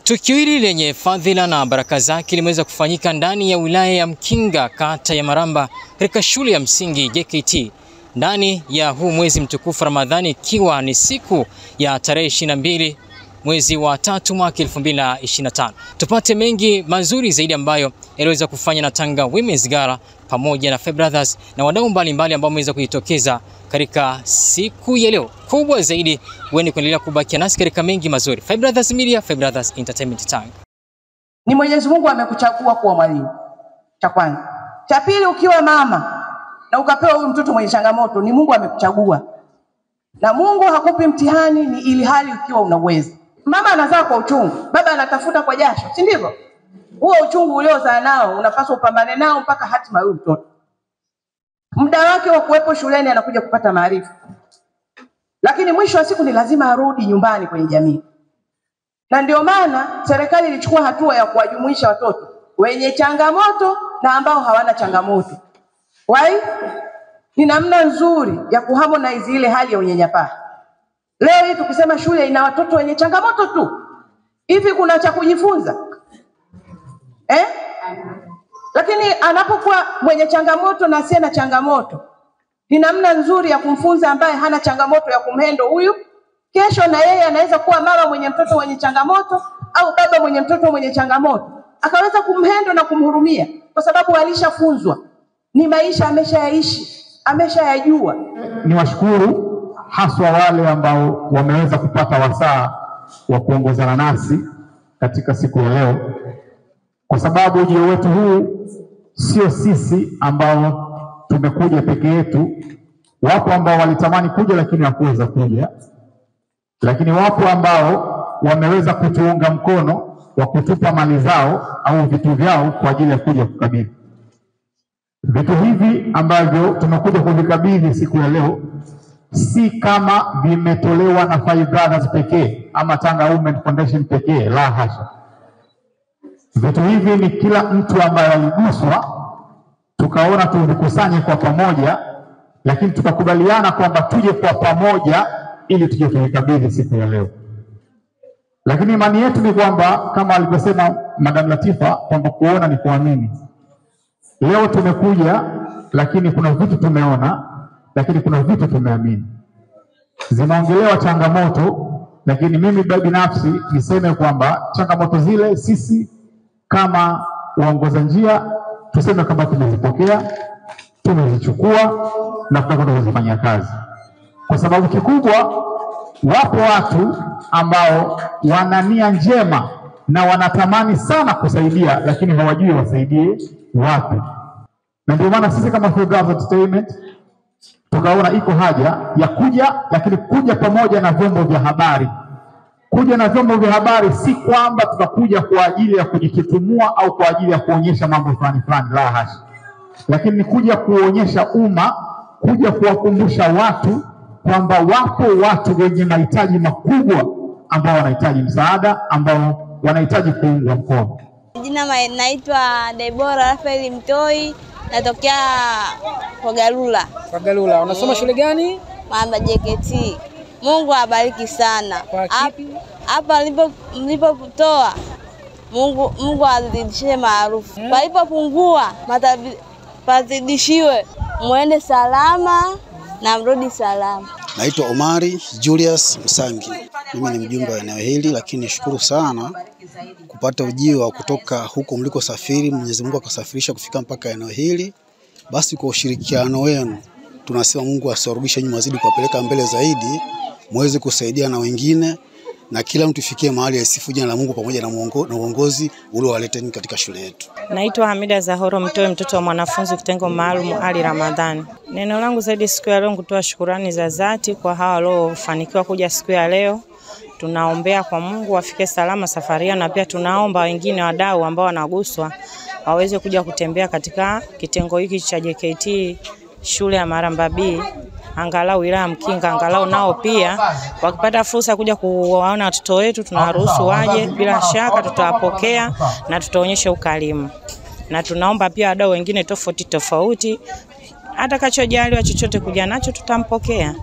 Tukio hili lenye fadhila na baraka zake limeweza kufanyika ndani ya wilaya ya Mkinga, kata ya Maramba, katika shule ya msingi JKT ndani ya huu mwezi mtukufu Ramadhani, ikiwa ni siku ya tarehe 22 mwezi wa 3 mwaka 2025. Tupate mengi mazuri zaidi ambayo yaliweza kufanya na Tanga Women's Gala pamoja na Fair Brothers na wadau mbalimbali ambao wameweza kujitokeza katika siku ya leo. Kubwa zaidi wewe kuendelea kubakia nasi katika mengi mazuri. Fair Brothers Media, Fair Brothers Entertainment Tanga. Ni Mwenyezi Mungu amekuchagua kuwa mwalimu. Cha kwanza. Cha pili, ukiwa mama na ukapewa huyu mtoto mwenye changamoto, ni Mungu amekuchagua. Na Mungu hakupi mtihani ni ili hali ukiwa una uwezo. Mama anazaa kwa uchungu, baba anatafuta kwa jasho, si ndivyo? Huo uchungu uliozaa nao unapaswa upambane nao mpaka hatima huyu mtoto. Muda wake wa kuwepo shuleni anakuja kupata maarifa. Lakini mwisho wa siku ni lazima arudi nyumbani kwenye jamii. Na ndio maana serikali ilichukua hatua ya kuwajumuisha watoto wenye changamoto na ambao hawana changamoto. Ni namna nzuri ya kuharmonize ile hali ya unyanyapaa. Leo hii tukisema shule ina watoto wenye changamoto tu, hivi kuna cha kujifunza? Lakini anapokuwa mwenye changamoto na asiye na changamoto, ni namna nzuri ya kumfunza ambaye hana changamoto ya kumhendo huyu. Kesho na yeye anaweza kuwa mama mwenye mtoto mwenye changamoto au baba mwenye mtoto mwenye changamoto, akaweza kumhendo na kumhurumia kwa sababu alishafunzwa. Ni maisha ameshayaishi, ameshayajua. Niwashukuru haswa wale ambao wameweza kupata wasaa wa kuongozana nasi katika siku ya leo, kwa sababu ujio wetu huu sio sisi ambao tumekuja peke yetu. Wapo ambao walitamani kuja lakini hawakuweza kuja, lakini wapo ambao wameweza kutuunga mkono wa kutupa mali zao au vitu vyao kwa ajili ya kuja kukabidhi. Vitu hivi ambavyo tumekuja kuvikabidhi siku ya leo si kama vimetolewa na Fair Brothers pekee ama Tanga Women Foundation pekee, la hasha. Vitu hivi ni kila mtu ambaye aliguswa, tukaona tuvikusanye kwa pamoja, lakini tukakubaliana kwamba tuje kwa pamoja ili tuje kuvikabidhi siku ya leo. Lakini imani yetu ni kwamba kama alivyosema Madam Latifa kwamba kuona ni kuamini. Leo tumekuja lakini kuna vitu tumeona, lakini kuna vitu tumeamini. Zimeongelewa changamoto, lakini mimi binafsi niseme kwamba changamoto zile sisi kama waongoza njia tuseme kama tumezipokea, tumezichukua na tutakwenda kuzifanyia kazi. Kwa sababu kikubwa, wapo watu ambao wana nia njema na wanatamani sana kusaidia, lakini hawajui wasaidie wapi. Na ndio maana sisi kama Fair Brothers Entertainment tukaona iko haja ya kuja, lakini kuja pamoja na vyombo vya habari. Kuja na vyombo vya habari si kwamba tutakuja kwa ajili ya kujitutumua au kwa ajili ya kuonyesha mambo fulani, la hasha. Lakini ni kuja kuonyesha umma, kuja kuwakumbusha watu kwamba wapo watu wenye mahitaji makubwa ambao wanahitaji msaada, ambao wanahitaji kuungwa mkono. Jina naitwa Deborah Rafael Mtoi, natokea kwa Galula. Unasoma shule gani? Maramba JKT. Mungu abariki sana. Hapa mlipotoa Mungu azidishie maarufu. Palipopungua pazidishiwe. Muende salama na mrudi salama. Naitwa Omari Julius Msangi. Mimi ni mjumbe wa eneo hili, lakini nishukuru sana kupata ujio wa kutoka huko mliko safiri. Mwenyezi Mungu akasafirisha kufika mpaka eneo hili. Basi kwa ushirikiano wenu tunasema Mungu asiwarudishe nyuma, azidi kuwapeleka mbele zaidi, muweze kusaidia na wengine na kila mtu fikie mahali asifu jina la Mungu pamoja na uongozi ule waleteni katika shule yetu. Naitwa Hamida Zahoro Mtoi, mtoto wa mwanafunzi kitengo maalum Ali Ramadhani. Neno langu zaidi siku ya leo kutoa shukrani za dhati kwa hawa waliofanikiwa kuja siku ya leo. Tunaombea kwa Mungu wafike salama safari na pia tunaomba wengine wadau ambao wanaguswa waweze kuja kutembea katika kitengo hiki cha JKT shule ya Maramba B, angalau wilaya Mkinga, angalau nao pia wakipata fursa kuja kuwaona watoto wetu, tunaruhusu waje, bila shaka tutawapokea na tutaonyesha ukarimu. Na tunaomba pia wadau wengine tofauti atakachojaaliwa chochote kuja nacho tutampokea.